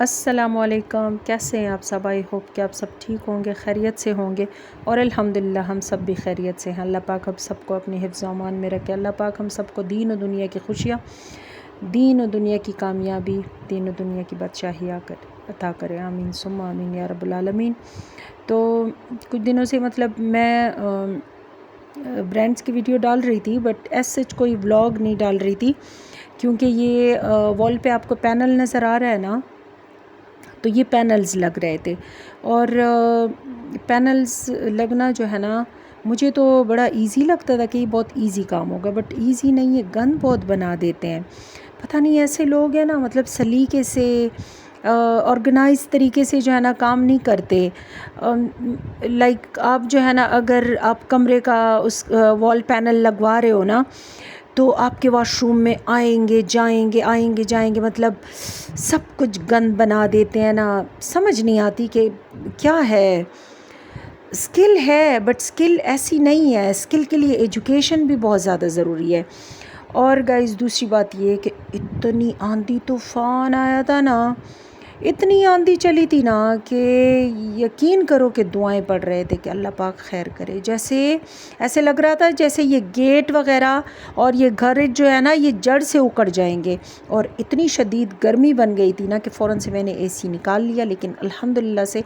अस्सलामुअलैकुम, कैसे हैं आप सब। आई होप कि आप सब ठीक होंगे, खैरियत से होंगे। और अल्हम्दुलिल्लाह हम सब भी खैरियत से हैं। अल्लाह पाक हम सबको अपनी हिफ्ज़ अमान में रखे। अल्लाह पाक हम सबको दीन और दुनिया की खुशियाँ, दीन और दुनिया की कामयाबी, दीन और दुनिया की बादशाही अता करे। आमीन सुम्मा आमीन या रब्बुल आलमीन। तो कुछ दिनों से मतलब मैं ब्रांड्स की वीडियो डाल रही थी, बट ऐसे सच कोई व्लॉग नहीं डाल रही थी, क्योंकि ये वॉल पे आपको पैनल नज़र आ रहा है ना, तो ये पैनल्स लग रहे थे। और पैनल्स लगना जो है ना, मुझे तो बड़ा इजी लगता था कि ये बहुत इजी काम होगा, बट इजी नहीं है, गंद बहुत बना देते हैं। पता नहीं ऐसे लोग हैं ना, मतलब सलीके से ऑर्गेनाइज तरीके से जो है ना काम नहीं करते। लाइक आप जो है ना, अगर आप कमरे का उस वॉल पैनल लगवा रहे हो ना, तो आपके वॉशरूम में आएंगे जाएंगे, मतलब सब कुछ गंद बना देते हैं ना। समझ नहीं आती कि क्या है। स्किल है, बट स्किल ऐसी नहीं है। स्किल के लिए एजुकेशन भी बहुत ज़्यादा ज़रूरी है। और गाइस दूसरी बात ये कि इतनी आंधी तूफ़ान आया था ना, इतनी आंधी चली थी ना, कि यकीन करो कि दुआएं पढ़ रहे थे कि अल्लाह पाक खैर करे। जैसे ऐसे लग रहा था जैसे ये गेट वगैरह और ये घर जो है ना, ये जड़ से उखड़ जाएंगे। और इतनी शदीद गर्मी बन गई थी ना कि फ़ौरन से मैंने एसी निकाल लिया। लेकिन अल्हम्दुलिल्लाह से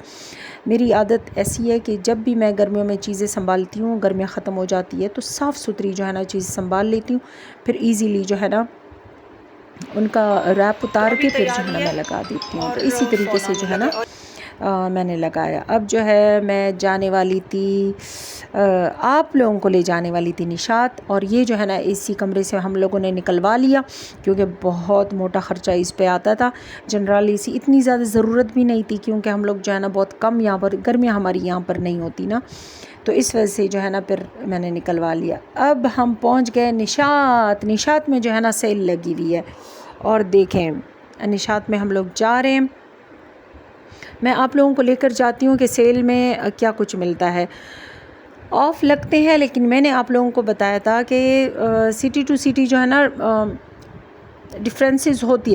मेरी आदत ऐसी है कि जब भी मैं गर्मियों में चीज़ें संभालती हूँ, गर्मियाँ ख़त्म हो जाती है तो साफ़ सुथरी जो है ना चीज़ संभाल लेती हूँ। फिर ईज़िली जो है ना उनका रैप उतार के फिर जो है ना मैं लगा देती हूँ। तो इसी तरीके से जो है ना मैंने लगाया। अब जो है मैं जाने वाली थी, आप लोगों को ले जाने वाली थी निशात। और ये जो है ना एसी कमरे से हम लोगों ने निकलवा लिया, क्योंकि बहुत मोटा ख़र्चा इस पे आता था। जनरल एसी इतनी ज़्यादा ज़रूरत भी नहीं थी, क्योंकि हम लोग जो है ना बहुत कम यहाँ पर, गर्मियाँ हमारी यहाँ पर नहीं होती ना, तो इस वजह से जो है ना फिर मैंने निकलवा लिया। अब हम पहुँच गए निशात में जो है ना सेल लगी हुई है। और देखें निशात में हम लोग जा रहे हैं। मैं आप लोगों को लेकर जाती हूँ कि सेल में क्या कुछ मिलता है। ऑफ़ लगते हैं, लेकिन मैंने आप लोगों को बताया था कि सिटी टू सिटी जो है ना डिफरेंसेस होती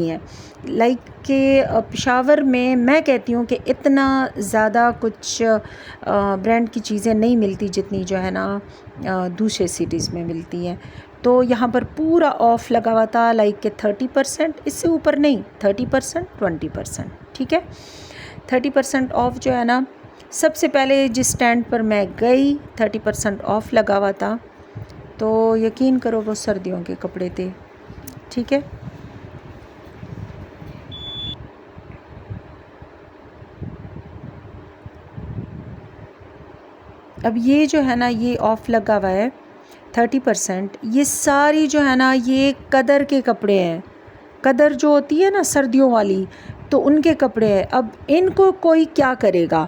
हैं। लाइक कि पेशावर में मैं कहती हूँ कि इतना ज़्यादा कुछ ब्रांड की चीज़ें नहीं मिलती जितनी जो है ना दूसरे सिटीज़ में मिलती हैं। तो यहाँ पर पूरा ऑफ़ लगा हुआ था, लाइक कि 30%, इससे ऊपर नहीं, 30%, 20%, ठीक है। 30% ऑफ़ जो है ना, सबसे पहले जिस स्टैंड पर मैं गई 30% ऑफ़ लगा हुआ था। तो यकीन करो वो सर्दियों के कपड़े थे, ठीक है। अब ये जो है ना, ये ऑफ़ लगा हुआ है 30%। ये सारी जो है ना, ये कदर के कपड़े हैं। कदर जो होती है ना सर्दियों वाली, तो उनके कपड़े हैं। अब इनको कोई क्या करेगा,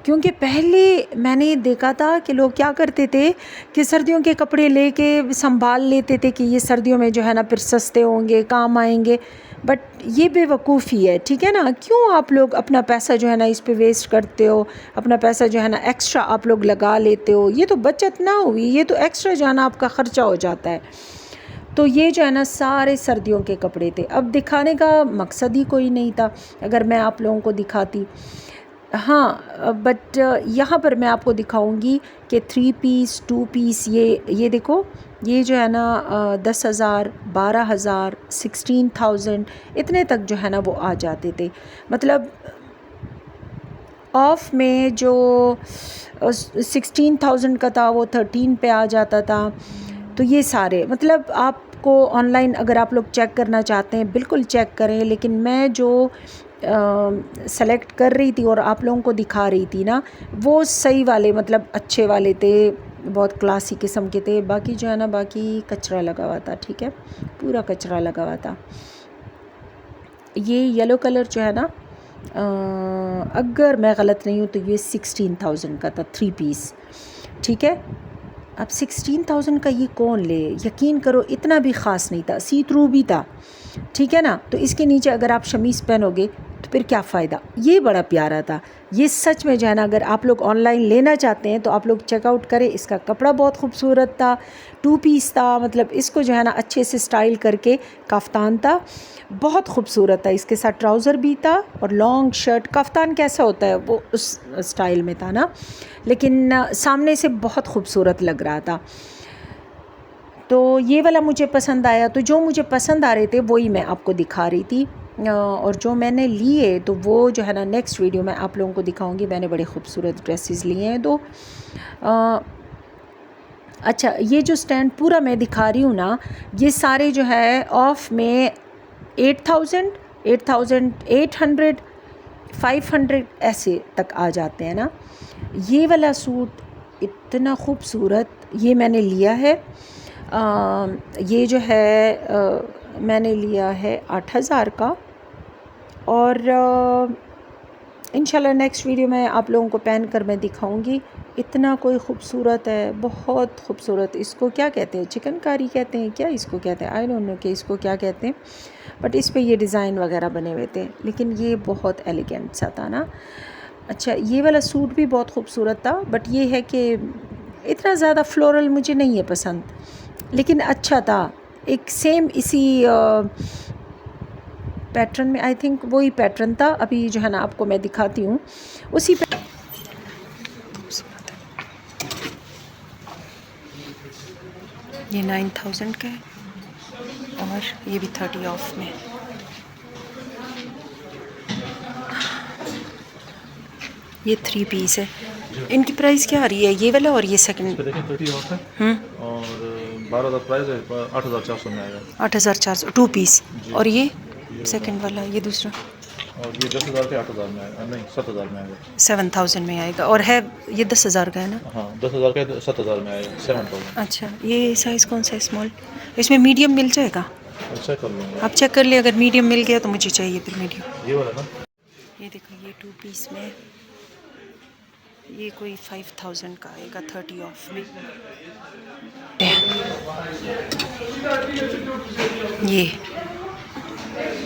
क्योंकि पहले मैंने देखा था कि लोग क्या करते थे कि सर्दियों के कपड़े लेके संभाल लेते थे कि ये सर्दियों में जो है ना फिर सस्ते होंगे, काम आएंगे। बट ये बेवकूफ़ी है, ठीक है ना। क्यों आप लोग अपना पैसा जो है ना इस पे वेस्ट करते हो, अपना पैसा जो है ना एक्स्ट्रा आप लोग लगा लेते हो। ये तो बचत ना हुई, ये तो एक्स्ट्रा जो है ना आपका ख़र्चा हो जाता है। तो ये जो है ना सारे सर्दियों के कपड़े थे। अब दिखाने का मकसद ही कोई नहीं था अगर मैं आप लोगों को दिखाती। हाँ, बट यहाँ पर मैं आपको दिखाऊंगी कि 3 पीस 2 पीस, ये देखो, ये जो है ना 10,000, 12,000, 16,000 इतने तक जो है ना वो आ जाते थे। मतलब ऑफ में जो 16,000 का था वो 13 पे आ जाता था। तो ये सारे मतलब आपको ऑनलाइन अगर आप लोग चेक करना चाहते हैं बिल्कुल चेक करें। लेकिन मैं जो सेलेक्ट कर रही थी और आप लोगों को दिखा रही थी ना, वो सही वाले, मतलब अच्छे वाले थे, बहुत क्लासी किस्म के थे। बाकी जो है ना, बाकी कचरा लगा हुआ था, ठीक है, पूरा कचरा लगा हुआ था। ये येलो कलर जो है ना, अगर मैं गलत नहीं हूँ तो ये 16,000 का था 3 पीस, ठीक है। अब 16,000 का ये कौन ले, यकीन करो इतना भी ख़ास नहीं था, सी थ्रू भी था, ठीक है ना। तो इसके नीचे अगर आप शमीज़ पहनोगे तो फिर क्या फ़ायदा। ये बड़ा प्यारा था, ये सच में जो है ना, अगर आप लोग ऑनलाइन लेना चाहते हैं तो आप लोग चेकआउट करें। इसका कपड़ा बहुत खूबसूरत था, 2 पीस था, मतलब इसको जो है ना अच्छे से स्टाइल करके कफ्तान था, बहुत खूबसूरत था। इसके साथ ट्राउज़र भी था और लॉन्ग शर्ट। कफ्तान कैसा होता है वो उस स्टाइल में था ना, लेकिन सामने से बहुत खूबसूरत लग रहा था। तो ये वाला मुझे पसंद आया। तो जो मुझे पसंद आ रहे थे वही मैं आपको दिखा रही थी, और जो मैंने लिए तो वो जो है ना नेक्स्ट वीडियो में आप लोगों को दिखाऊंगी। मैंने बड़े खूबसूरत ड्रेसेस लिए हैं दो। अच्छा, ये जो स्टैंड पूरा मैं दिखा रही हूँ ना, ये सारे जो है ऑफ में 8000, 8800, 500 ऐसे तक आ जाते हैं ना। ये वाला सूट इतना खूबसूरत ये मैंने लिया है। ये जो है मैंने लिया है 8000 का, और इंशाल्लाह नेक्स्ट वीडियो में आप लोगों को पहन कर मैं दिखाऊंगी। इतना कोई ख़ूबसूरत है, बहुत खूबसूरत। इसको क्या कहते हैं, चिकनकारी कहते हैं क्या, इसको कहते हैं, आई डोंट नो कि इसको क्या कहते हैं, बट इस पे ये डिज़ाइन वगैरह बने हुए थे, लेकिन ये बहुत एलिगेंट सा था ना। अच्छा, ये वाला सूट भी बहुत खूबसूरत था, बट ये है कि इतना ज़्यादा फ्लोरल मुझे नहीं है पसंद, लेकिन अच्छा था। एक सेम इसी पैटर्न में, आई थिंक वही पैटर्न था। अभी जो है ना आपको मैं दिखाती हूँ उसी पे। ये 9000 का है, और ये भी 30 ऑफ में। ये 3 पीस है। इनकी प्राइस क्या आ रही है, ये वाला और ये सेकंड? 30 ऑफ है और 12 का प्राइस है, 8400 में आएगा। 8400 2 पीस। और ये सेकंड वाला, ये दूसरा, और ये 10,000 के 8,000 में आएगा, नहीं 7,000 में आएगा। 7000 में आएगा। और है ये 10,000 का है ना? हाँ, 10,000 का 7,000 में आएगा, 7,000। अच्छा, ये साइज़ कौन सा है, स्मॉल? इसमें मीडियम मिल जाएगा? चेक कर लूँगा, आप चेक कर ले, अगर मीडियम मिल गया तो मुझे चाहिए फिर मीडियम। ये वाला ना। ये देखो, ये 2 पीस में ये कोई 5000 का आएगा 30 ऑफ में।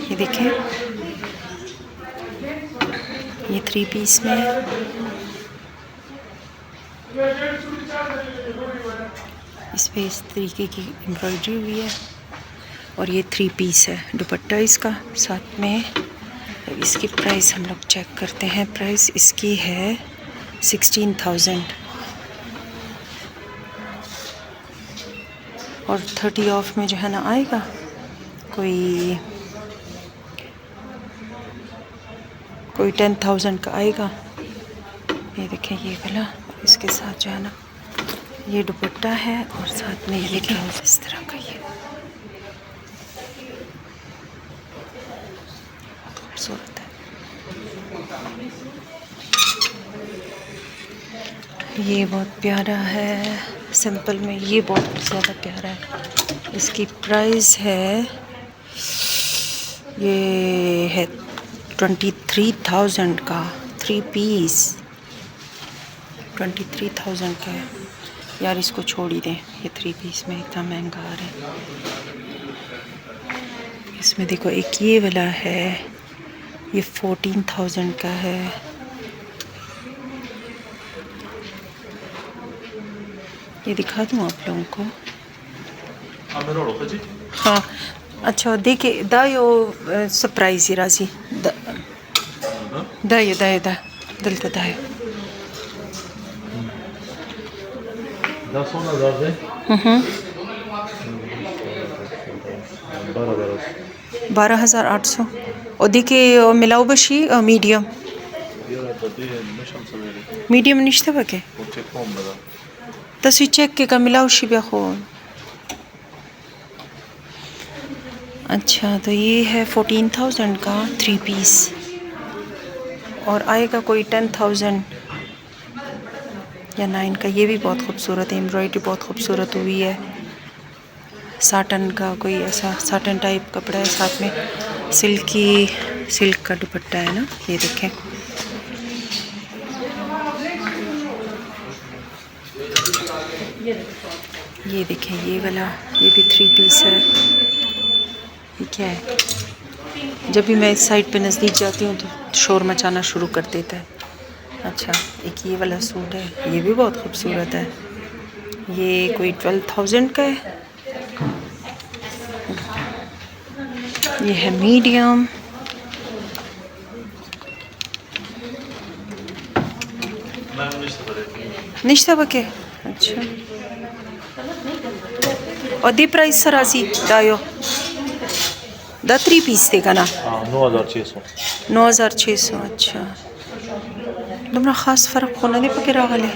ये देखें, ये 3 पीस में है। इस पे इस तरीके की एम्ब्रॉयडरी हुई है, और ये 3 पीस है। दुपट्टा इसका साथ में। इसकी प्राइस हम लोग चेक करते हैं। प्राइस इसकी है 16,000, और 30 ऑफ में जो है ना आएगा कोई 10,000 का आएगा। ये देखें, ये वाला, इसके साथ जो है ना ये दुपट्टा है, और साथ में ये देखें इस तरह का, ये खूबसूरत है। ये बहुत प्यारा है सिंपल में, ये बहुत ज़्यादा प्यारा है। इसकी प्राइस है, ये है 23,000 का 3 पीस, 23,000 का है। यार इसको छोड़ ही दें, ये 3 पीस में इतना महंगा आ रहा है। इसमें देखो, एक ये वाला है, ये 14,000 का है। ये दिखा दूँ आप लोगों को? हाँ, अच्छा देखिए, दा यो सरप्राइज ही राजी दा ये दिलता दा 12,800। और देखिए मिलाओ बशी मीडियम निश्ते बके तसी चेक के का मिलाओ शी बेखो। अच्छा, तो ये है 14,000 का 3 पीस, और आएगा कोई 10,000 या 9 का। ये भी बहुत खूबसूरत है, एम्ब्रॉयडरी बहुत खूबसूरत हुई है। साटन का कोई ऐसा साटन टाइप कपड़ा है, साथ में सिल्क का दुपट्टा है ना। ये देखें, ये देखें, ये वाला, ये भी 3 पीस है। ये क्या है, जब भी मैं इस साइड पे नज़दीक जाती हूँ तो शोर मचाना शुरू कर देता है। अच्छा, एक ये वाला सूट है, ये भी बहुत खूबसूरत है। ये कोई 12,000 का है। ये है मीडियम। निश्ता बके। अच्छा, और दी प्राइस सरासी दायो दा 3 पीस देगा ना। हाँ 9,600। 9,600। अच्छा, तुमरा खास फ़र्क होना दे पके रागले।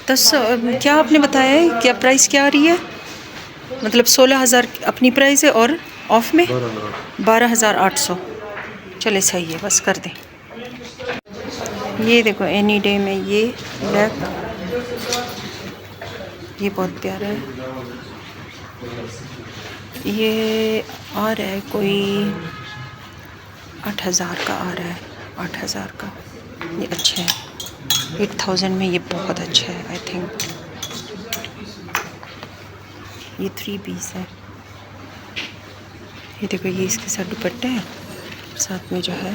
दस क्या आपने बताया है, क्या प्राइस क्या आ रही है? मतलब 16,000 अपनी प्राइस है और ऑफ में 12,800। चले सही है, बस कर दें। ये देखो एनी डे में ये ब्लैक, ये बहुत प्यारा है। ये आ रहा है कोई 8,000 का आ रहा है, 8,000 का। ये अच्छा है, 8,000 में ये बहुत अच्छा है आई थिंक। ये 3 पीस है। ये देखो, ये इसके साथ दुपट्टा है, साथ में जो है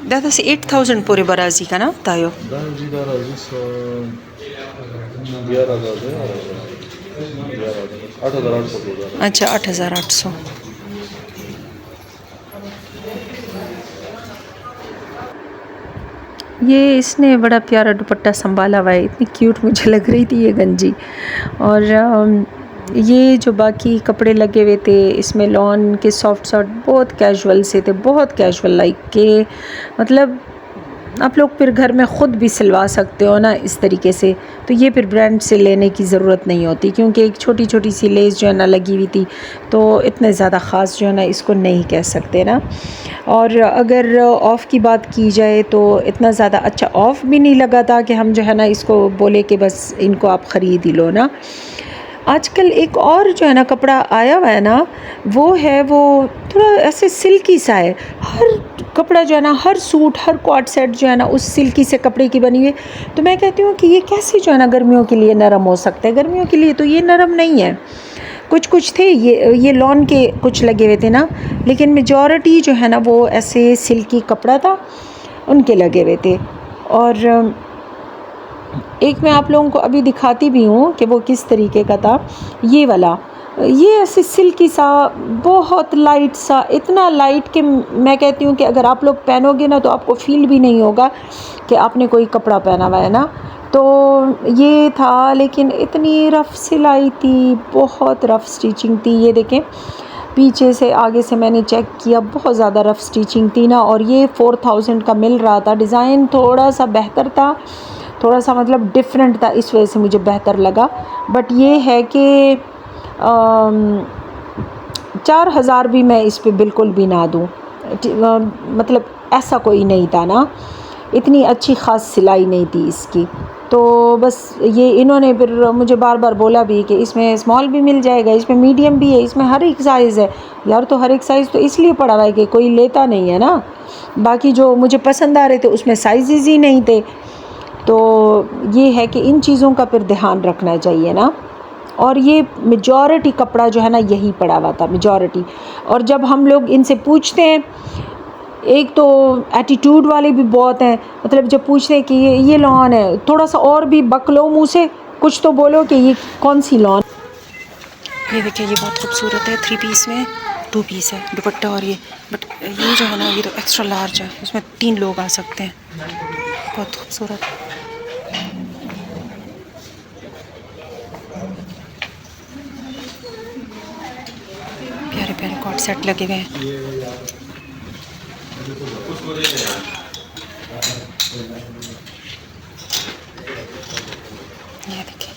दादा से 8,000 पूरे बराजी का ना तायो। अच्छा, 8,800। ये इसने बड़ा प्यारा दुपट्टा संभाला हुआ है, इतनी क्यूट मुझे लग रही थी ये गंजी। और ये जो बाकी कपड़े लगे हुए थे इसमें लॉन के सॉफ्ट बहुत कैजुअल से थे, बहुत कैजुअल लाइक के, मतलब आप लोग फिर घर में ख़ुद भी सिलवा सकते हो ना इस तरीके से। तो ये फिर ब्रांड से लेने की ज़रूरत नहीं होती, क्योंकि एक छोटी छोटी सी लेस जो है ना लगी हुई थी, तो इतने ज़्यादा ख़ास जो है ना इसको नहीं कह सकते ना। और अगर ऑफ़ की बात की जाए तो इतना ज़्यादा अच्छा ऑफ़ भी नहीं लगा था कि हम जो है ना इसको बोले कि बस इनको आप ख़रीद ही लो ना। आजकल एक और जो है ना कपड़ा आया हुआ है ना, वो है, वो थोड़ा ऐसे सिल्की सा है। हर कपड़ा जो है ना, हर सूट, हर कॉट सेट जो है ना उस सिल्की से कपड़े की बनी हुई है। तो मैं कहती हूँ कि ये कैसे जो है ना गर्मियों के लिए नरम हो सकता है। गर्मियों के लिए तो ये नरम नहीं है। कुछ कुछ थे ये लॉन के कुछ लगे हुए थे ना, लेकिन मेजॉरिटी जो है ना वो ऐसे सिल्की कपड़ा था, उनके लगे हुए थे। और एक मैं आप लोगों को अभी दिखाती भी हूँ कि वो किस तरीके का था। ये वाला, ये ऐसे सिल्की सा, बहुत लाइट सा, इतना लाइट कि मैं कहती हूँ कि अगर आप लोग पहनोगे ना तो आपको फ़ील भी नहीं होगा कि आपने कोई कपड़ा पहना हुआ है ना। तो ये था, लेकिन इतनी रफ़ सिलाई थी, बहुत रफ़ स्टिचिंग थी। ये देखें, पीछे से आगे से मैंने चेक किया, बहुत ज़्यादा रफ़ स्टिचिंग थी ना। और ये 4,000 का मिल रहा था। डिज़ाइन थोड़ा सा बेहतर था, थोड़ा सा मतलब डिफरेंट था, इस वजह से मुझे बेहतर लगा। बट ये है कि 4,000 भी मैं इस पे बिल्कुल भी ना दूँ। मतलब ऐसा कोई नहीं था ना, इतनी अच्छी ख़ास सिलाई नहीं थी इसकी। तो बस ये इन्होंने फिर मुझे बार बार बोला भी कि इसमें स्मॉल भी मिल जाएगा, इसमें मीडियम भी है, इसमें हर एक साइज़ है। यार तो हर एक साइज़ तो इसलिए पड़ा हुआ है कि कोई लेता नहीं है ना। बाकी जो मुझे पसंद आ रहे थे उसमें साइज़ ही नहीं थे। तो ये है कि इन चीज़ों का फिर ध्यान रखना चाहिए ना। और ये मेजॉरिटी कपड़ा जो है ना यही पड़ा हुआ था, मेजॉरिटी। और जब हम लोग इनसे पूछते हैं, एक तो एटीट्यूड वाले भी बहुत हैं, मतलब जब पूछते हैं कि ये लॉन है, थोड़ा सा और भी बकलो मुँह से, कुछ तो बोलो कि ये कौन सी लॉन। ये देखिए, ये बहुत खूबसूरत है, 3 पीस में 2 पीस है दुपट्टा। और ये बट ये जो है ना ये तो एक्स्ट्रा लार्ज है, इसमें 3 लोग आ सकते हैं। बहुत खूबसूरत। प्यारे प्यारे कॉट सेट लगे हुए हैं। ये देखिए,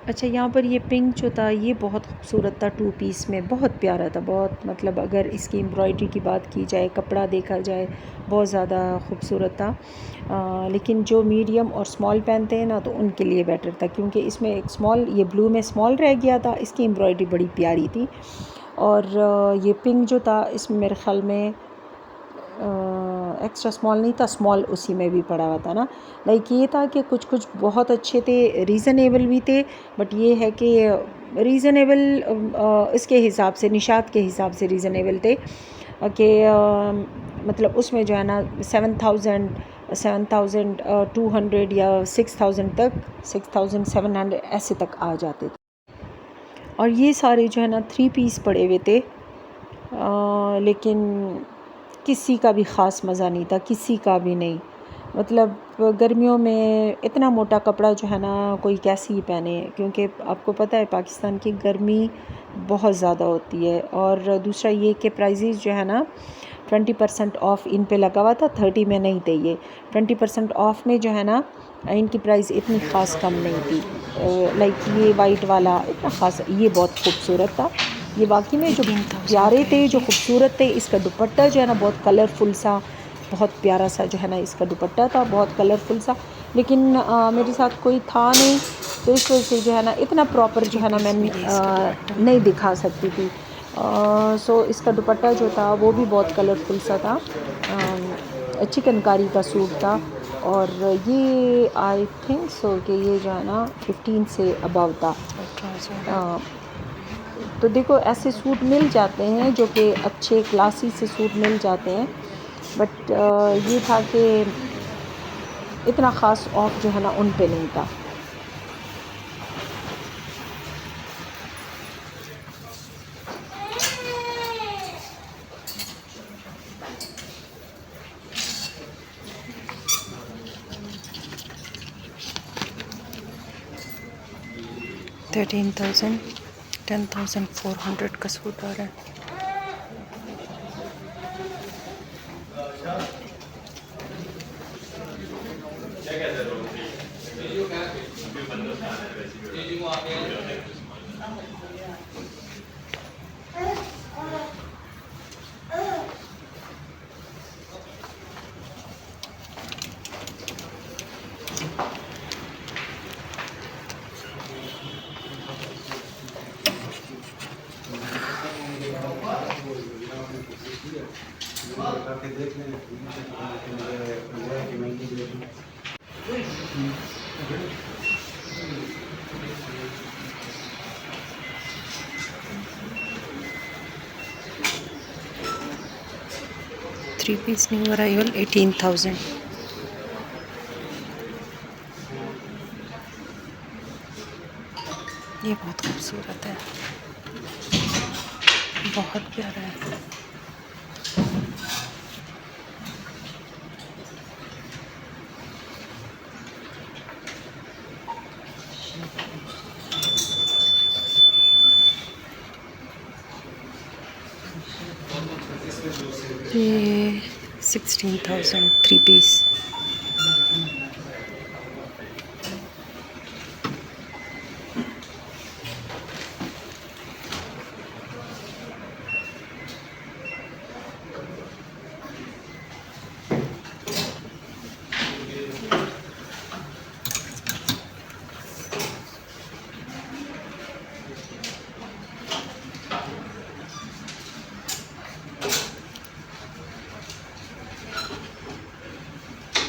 अच्छा, यहाँ पर ये पिंक जो था ये बहुत खूबसूरत था, 2 पीस में बहुत प्यारा था, बहुत मतलब अगर इसकी एम्ब्रॉयडरी की बात की जाए, कपड़ा देखा जाए, बहुत ज़्यादा खूबसूरत था। लेकिन जो मीडियम और स्मॉल पहनते हैं ना तो उनके लिए बेटर था, क्योंकि इसमें एक स्मॉल, ये ब्लू में स्मॉल रह गया था, इसकी एम्ब्रॉयडरी बड़ी प्यारी थी। और ये पिंक जो था इसमें मेरे ख़्याल में एक्स्ट्रा स्मॉल नहीं था, स्मॉल उसी में भी पड़ा हुआ था ना। लाइक ये था कि कुछ कुछ बहुत अच्छे थे, रीज़नेबल भी थे, बट ये है कि रीज़नेबल इसके हिसाब से, निशात के हिसाब से रीज़नेबल थे कि मतलब उसमें जो है ना 7,200 या 6,000 तक, 6,700 ऐसे तक आ जाते थे। और ये सारे जो है ना 3 पीस पड़े हुए थे, लेकिन किसी का भी ख़ास मज़ा नहीं था, किसी का भी नहीं। मतलब गर्मियों में इतना मोटा कपड़ा जो है ना कोई कैसे ही पहने, क्योंकि आपको पता है पाकिस्तान की गर्मी बहुत ज़्यादा होती है। और दूसरा ये कि प्राइजेज़ जो है ना 20% ऑफ़ इन पे लगा हुआ था, 30 में नहीं थे ये। 20% ऑफ़ में जो है ना इनकी प्राइस इतनी ख़ास कम नहीं थी। लाइक ये वाइट वाला इतना ख़ास, ये बहुत खूबसूरत था, ये वाकई में जो प्यारे थे, जो खूबसूरत थे। इसका दुपट्टा जो है ना बहुत कलरफुल सा, बहुत प्यारा सा जो है ना इसका दुपट्टा था, बहुत कलरफुल सा। लेकिन मेरे साथ कोई था नहीं, तो इस वजह से जो है ना इतना प्रॉपर जो है ना मैं नहीं दिखा सकती थी। सो इसका दुपट्टा जो था वो भी बहुत कलरफुल सा था, चिकनकारी का सूट था। और ये आई थिंक सो कि ये जो है ना 15 से अबव था। तो देखो ऐसे सूट मिल जाते हैं जो कि अच्छे क्लासी से सूट मिल जाते हैं, बट ये था कि इतना ख़ास ऑफ जो है ना उन पे नहीं था। $13,400 का सूट आ रहा है। Three piece new arrival 18,000। ये बहुत खूबसूरत है, बहुत प्यारा है। ये 16,000 3 पीस।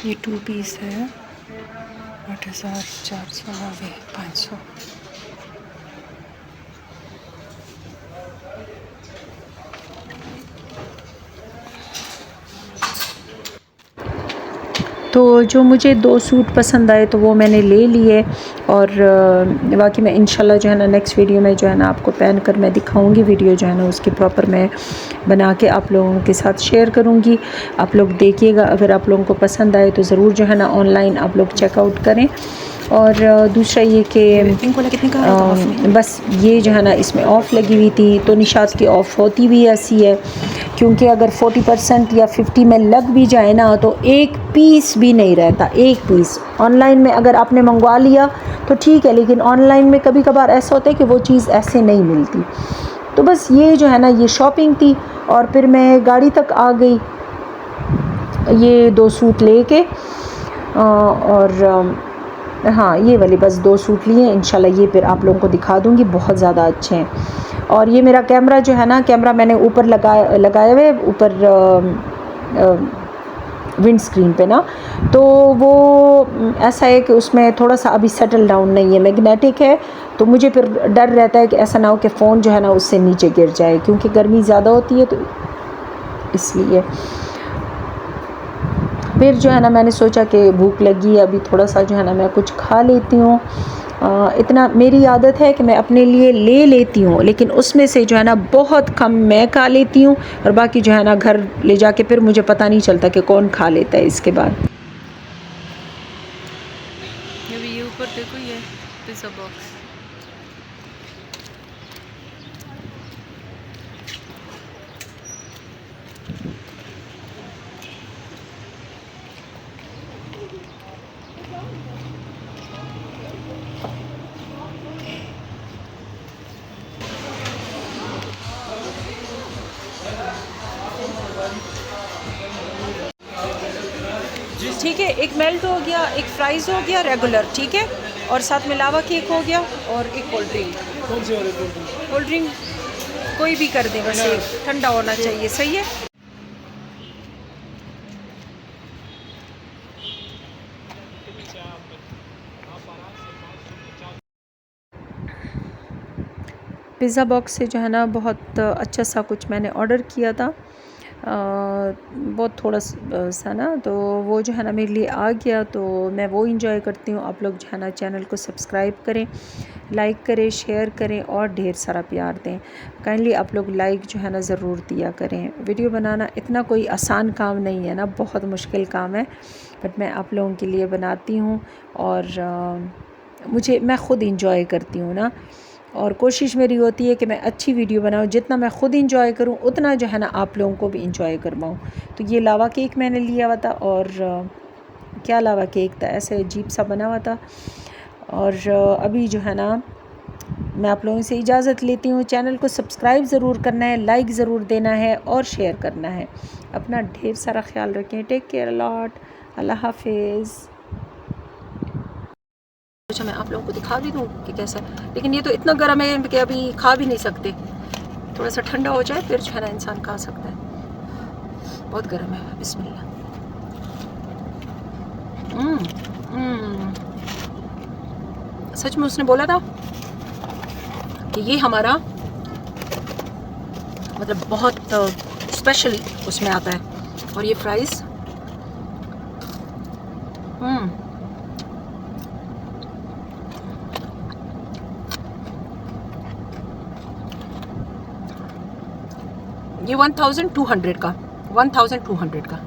ये 2 पीस है, 8,490, 500। तो जो मुझे 2 सूट पसंद आए तो वो मैंने ले लिए। और बाकी मैं इंशाल्लाह जो है ना नेक्स्ट वीडियो में जो है ना आपको पहन कर मैं दिखाऊंगी, वीडियो जो है ना उसकी प्रॉपर मैं बना के आप लोगों के साथ शेयर करूंगी। आप लोग देखिएगा, अगर आप लोगों को पसंद आए तो ज़रूर जो है ना ऑनलाइन आप लोग चेकआउट करें। और दूसरा ये कि बस ये जो है ना इसमें ऑफ़ लगी हुई थी, तो निशात की ऑफ़ होती भी ऐसी है, क्योंकि अगर 40% या 50 में लग भी जाए ना तो एक पीस भी नहीं रहता, एक पीस। ऑनलाइन में अगर आपने मंगवा लिया तो ठीक है, लेकिन ऑनलाइन में कभी कभार ऐसा होता है कि वो चीज़ ऐसे नहीं मिलती। तो बस ये जो है ना, ये शॉपिंग थी। और फिर मैं गाड़ी तक आ गई ये 2 सूट लेके, और हाँ, ये वाले बस 2 सूट लिए। इंशाल्लाह ये फिर आप लोगों को दिखा दूँगी, बहुत ज़्यादा अच्छे हैं। और ये मेरा कैमरा जो है ना, कैमरा मैंने ऊपर लगाया हुआ है, ऊपर विंड स्क्रीन पे ना, तो वो ऐसा है कि उसमें थोड़ा सा अभी सेटल डाउन नहीं है, मैग्नेटिक है। तो मुझे फिर डर रहता है कि ऐसा ना हो कि फ़ोन जो है ना उससे नीचे गिर जाए, क्योंकि गर्मी ज़्यादा होती है, तो इसलिए फिर जो है ना मैंने सोचा कि भूख लगी है, अभी थोड़ा सा जो है ना मैं कुछ खा लेती हूँ। इतना मेरी आदत है कि मैं अपने लिए ले लेती हूँ, लेकिन उसमें से जो है ना बहुत कम मैं खा लेती हूँ, और बाकी जो है ना घर ले जाके फिर मुझे पता नहीं चलता कि कौन खा लेता है इसके बाद। ये ऊपर देखो, ये पिज़्ज़ा बॉक्स। ठीक है, एक मेल्ट हो गया, एक फ्राइज़ हो गया रेगुलर, ठीक है, और साथ में लावा केक हो गया, और एक कोल्ड ड्रिंक। कौन सी वाली कोल्ड ड्रिंक? कोल्ड ड्रिंक कोई भी कर दें, बस एक ठंडा होना चाहिए। सही है। पिज़्ज़ा बॉक्स से जो है ना बहुत अच्छा सा कुछ मैंने ऑर्डर किया था, बहुत थोड़ा सा ना, तो वो जो है ना मेरे लिए आ गया, तो मैं वो इंजॉय करती हूँ। आप लोग जो है ना चैनल को सब्सक्राइब करें, लाइक करें, शेयर करें और ढेर सारा प्यार दें। काइंडली आप लोग लाइक जो है ना ज़रूर दिया करें। वीडियो बनाना इतना कोई आसान काम नहीं है ना, बहुत मुश्किल काम है, बट मैं आप लोगों के लिए बनाती हूँ, और मैं ख़ुद इंजॉय करती हूँ ना, और कोशिश मेरी होती है कि मैं अच्छी वीडियो बनाऊँ, जितना मैं ख़ुद इंजॉय करूँ उतना जो है ना आप लोगों को भी इंजॉय करवाऊँ। तो ये लावा केक मैंने लिया हुआ था, और क्या लावा केक था, ऐसे अजीब सा बना हुआ था। और अभी जो है ना मैं आप लोगों से इजाज़त लेती हूँ। चैनल को सब्सक्राइब ज़रूर करना है, लाइक ज़रूर देना है और शेयर करना है। अपना ढेर सारा ख्याल रखें। Take care allot. अल्लाह हाफिज़। अच्छा, मैं आप लोगों को दिखा भी दूँ कि कैसा है, लेकिन ये तो इतना गर्म है कि अभी खा भी नहीं सकते। थोड़ा सा ठंडा हो जाए फिर जो है ना इंसान खा सकता है। बहुत गर्म है। बिस्मिल्लाह। सच में उसने बोला था कि ये हमारा मतलब बहुत स्पेशल उसमें आता है। और ये फ्राइज़ ये 1200 का 1200 का